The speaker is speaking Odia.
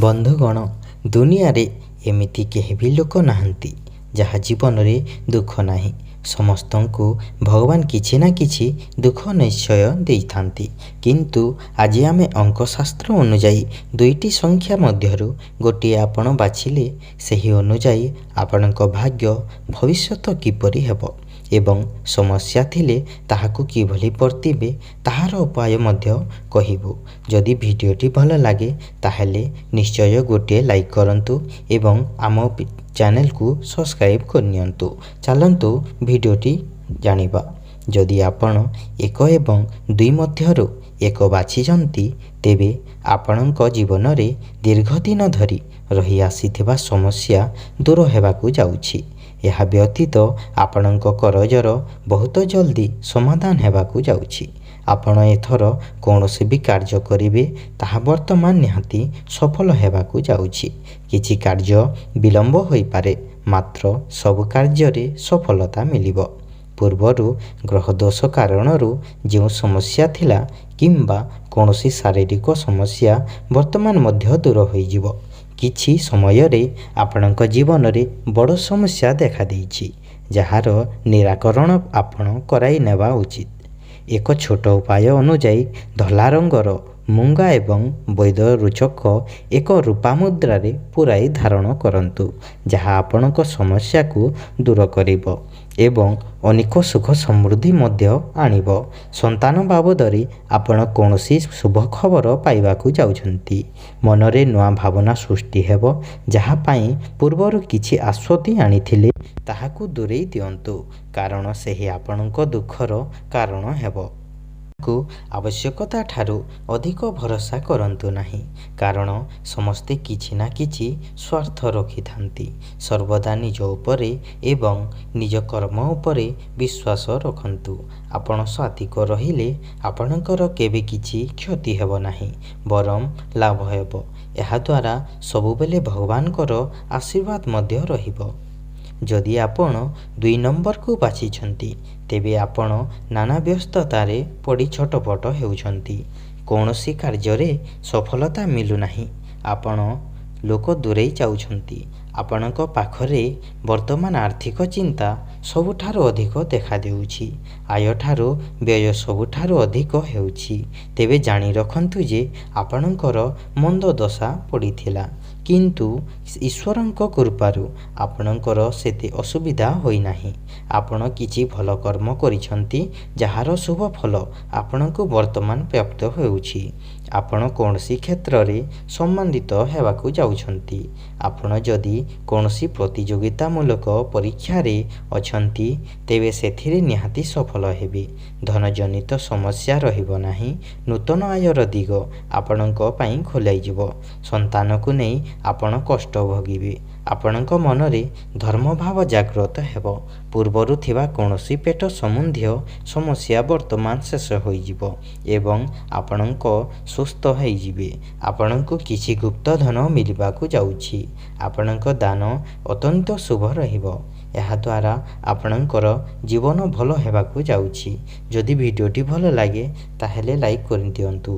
ବନ୍ଧୁଗଣ, ଦୁନିଆରେ ଏମିତି କେହି ବି ଲୋକ ନାହାନ୍ତି ଯାହା ଜୀବନରେ ଦୁଃଖ ନାହିଁ। ସମସ୍ତଙ୍କୁ ଭଗବାନ କିଛି ନା କିଛି ଦୁଃଖ ନିଶ୍ଚୟ ଦେଇଥାନ୍ତି। କିନ୍ତୁ ଆଜି ଆମେ ଅଙ୍କଶାସ୍ତ୍ର ଅନୁଯାୟୀ ଦୁଇଟି ସଂଖ୍ୟା ମଧ୍ୟରୁ ଗୋଟିଏ ଆପଣ ବାଛିଲେ ସେହି ଅନୁଯାୟୀ ଆପଣଙ୍କ ଭାଗ୍ୟ ଭବିଷ୍ୟତ କିପରି ହେବ ଏବଂ ସମସ୍ୟା ଥିଲେ ତାହାକୁ କିଭଳି ବର୍ତ୍ତିବେ ତାହାର ଉପାୟ ମଧ୍ୟ କହିବୁ। ଯଦି ଭିଡ଼ିଓଟି ଭଲ ଲାଗେ ତାହେଲେ ନିଶ୍ଚୟ ଗୋଟିଏ ଲାଇକ୍ କରନ୍ତୁ ଏବଂ ଆମ ଚ୍ୟାନେଲକୁ ସବସ୍କ୍ରାଇବ୍ କରିନିଅନ୍ତୁ। ଚାଲନ୍ତୁ ଭିଡ଼ିଓଟି ଜାଣିବା। ଯଦି ଆପଣ 1 ଏବଂ 2 ମଧ୍ୟରୁ 1 ବାଛିଛନ୍ତି ତେବେ ଆପଣଙ୍କ ଜୀବନରେ ଦୀର୍ଘଦିନ ଧରି ରହି ଆସିଥିବା ସମସ୍ୟା ଦୂର ହେବାକୁ ଯାଉଛି। ଏହା ବ୍ୟତୀତ ଆପଣଙ୍କ କରଜର ବହୁତ ଜଲ୍ଦି ସମାଧାନ ହେବାକୁ ଯାଉଛି। ଆପଣ ଏଥର କୌଣସି ବି କାର୍ଯ୍ୟ କରିବେ ତାହା ବର୍ତ୍ତମାନ ନିହାତି ସଫଳ ହେବାକୁ ଯାଉଛି। କିଛି କାର୍ଯ୍ୟ ବିଳମ୍ବ ହୋଇପାରେ, ମାତ୍ର ସବୁ କାର୍ଯ୍ୟରେ ସଫଳତା ମିଳିବ। ପୂର୍ବରୁ ଗ୍ରହଦୋଷ କାରଣରୁ ଯେଉଁ ସମସ୍ୟା ଥିଲା କିମ୍ବା କୌଣସି ଶାରୀରିକ ସମସ୍ୟା ବର୍ତ୍ତମାନ ମଧ୍ୟ ଦୂର ହୋଇଯିବ। କିଛି ସମୟରେ ଆପଣଙ୍କ ଜୀବନରେ ବଡ଼ ସମସ୍ୟା ଦେଖାଦେଇଛି, ଯାହାର ନିରାକରଣ ଆପଣ କରାଇ ନେବା ଉଚିତ। ଏକ ଛୋଟ ଉପାୟ ଅନୁଯାୟୀ ଧଳା ରଙ୍ଗର ମୂଙ୍ଗା ଏବଂ ବୈଦ ରୁଚକ ଏକ ରୂପା ମୁଦ୍ରାରେ ପୁରାଇ ଧାରଣ କରନ୍ତୁ, ଯାହା ଆପଣଙ୍କ ସମସ୍ୟାକୁ ଦୂର କରିବ ଏବଂ ଅନେକ ସୁଖ ସମୃଦ୍ଧି ମଧ୍ୟ ଆଣିବ। ସନ୍ତାନ ବାବଦରେ ଆପଣ କୌଣସି ଶୁଭ ଖବର ପାଇବାକୁ ଯାଉଛନ୍ତି। ମନରେ ନୂଆ ଭାବନା ସୃଷ୍ଟି ହେବ, ଯାହା ପାଇଁ ପୂର୍ବରୁ କିଛି ଆଶ୍ୱସ୍ତି ଆଣିଥିଲେ ତାହାକୁ ଦୂରେଇ ଦିଅନ୍ତୁ, କାରଣ ସେହି ଆପଣଙ୍କ ଦୁଃଖର କାରଣ ହେବ। ଆବଶ୍ୟକତା ଠାରୁ ଅଧିକ ଭରସା କରନ୍ତୁ ନାହିଁ, କାରଣ ସମସ୍ତେ କିଛି ନା କିଛି ସ୍ୱାର୍ଥ ରଖିଥାନ୍ତି। ସର୍ବଦା ନିଜ ଉପରେ ଏବଂ ନିଜ କର୍ମ ଉପରେ ବିଶ୍ୱାସ ରଖନ୍ତୁ। ଆପଣ ସାତ୍ୱିକ ରହିଲେ ଆପଣଙ୍କର କେବେ କିଛି କ୍ଷତି ହେବ ନାହିଁ, ବରଂ ଲାଭ ହେବ। ଏହାଦ୍ୱାରା ସବୁବେଳେ ଭଗବାନଙ୍କର ଆଶୀର୍ବାଦ ମଧ୍ୟ ରହିବ। ଯଦି ଆପଣ 2 ନମ୍ବରକୁ ବାଛିଛନ୍ତି ତେବେ ଆପଣ ନାନା ବ୍ୟସ୍ତତାରେ ପଡ଼ି ଛଟପଟ ହେଉଛନ୍ତି। କୌଣସି କାର୍ଯ୍ୟରେ ସଫଳତା ମିଳୁନାହିଁ। ଆପଣ ଲୋକ ଦୂରେଇ ଯାଉଛନ୍ତି। ଆପଣଙ୍କ ପାଖରେ ବର୍ତ୍ତମାନ ଆର୍ଥିକ ଚିନ୍ତା ସବୁଠାରୁ ଅଧିକ ଦେଖାଦେଉଛି। ଆୟଠାରୁ ବ୍ୟୟ ସବୁଠାରୁ ଅଧିକ ହେଉଛି। ତେବେ ଜାଣି ରଖନ୍ତୁ ଯେ ଆପଣଙ୍କର ମନ୍ଦ ଦଶା ପଡ଼ିଥିଲା, କିନ୍ତୁ ଈଶ୍ୱରଙ୍କ କୃପାରୁ ଆପଣଙ୍କର ସେତେ ଅସୁବିଧା ହୋଇନାହିଁ। ଆପଣ କିଛି ଭଲ କର୍ମ କରିଛନ୍ତି, ଯାହାର ଶୁଭ ଫଳ ଆପଣଙ୍କୁ ବର୍ତ୍ତମାନ ପ୍ରାପ୍ତ ହେଉଛି। ଆପଣ କୌଣସି କ୍ଷେତ୍ରରେ ସମ୍ମାନିତ ହେବାକୁ ଯାଉଛନ୍ତି। ଆପଣ ଯଦି କୌଣସି ପ୍ରତିଯୋଗିତାମୂଳକ ପରୀକ୍ଷାରେ ଅଛନ୍ତି ତେବେ ସେଥିରେ ନିହାତି ସଫଳ ହେବେ। ଧନଜନିତ ସମସ୍ୟା ରହିବ ନାହିଁ। ନୂତନ ଆୟର ଦିଗ ଆପଣଙ୍କ ପାଇଁ ଖୋଲାଯିବ। ସନ୍ତାନକୁ ନେଇ ଆପଣ କଷ୍ଟ ଭୋଗିବେ। ଆପଣଙ୍କ ମନରେ ଧର୍ମଭାବ ଜାଗ୍ରତ ହେବ। ପୂର୍ବରୁ ଥିବା କୌଣସି ପେଟ ସମ୍ବନ୍ଧୀୟ ସମସ୍ୟା ବର୍ତ୍ତମାନ ଶେଷ ହୋଇଯିବ ଏବଂ ଆପଣଙ୍କ ସୁସ୍ଥ ହୋଇଯିବେ। ଆପଣଙ୍କୁ କିଛି ଗୁପ୍ତ ଧନ ମିଳିବାକୁ ଯାଉଛି। ଆପଣଙ୍କ ଦାନ ଅତ୍ୟନ୍ତ ଶୁଭ ରହିବ। ଏହାଦ୍ୱାରା ଆପଣଙ୍କର ଜୀବନ ଭଲ ହେବାକୁ ଯାଉଛି। ଯଦି ଭିଡ଼ିଓଟି ଭଲ ଲାଗେ ତାହେଲେ ଲାଇକ୍ କରିଦିଅନ୍ତୁ।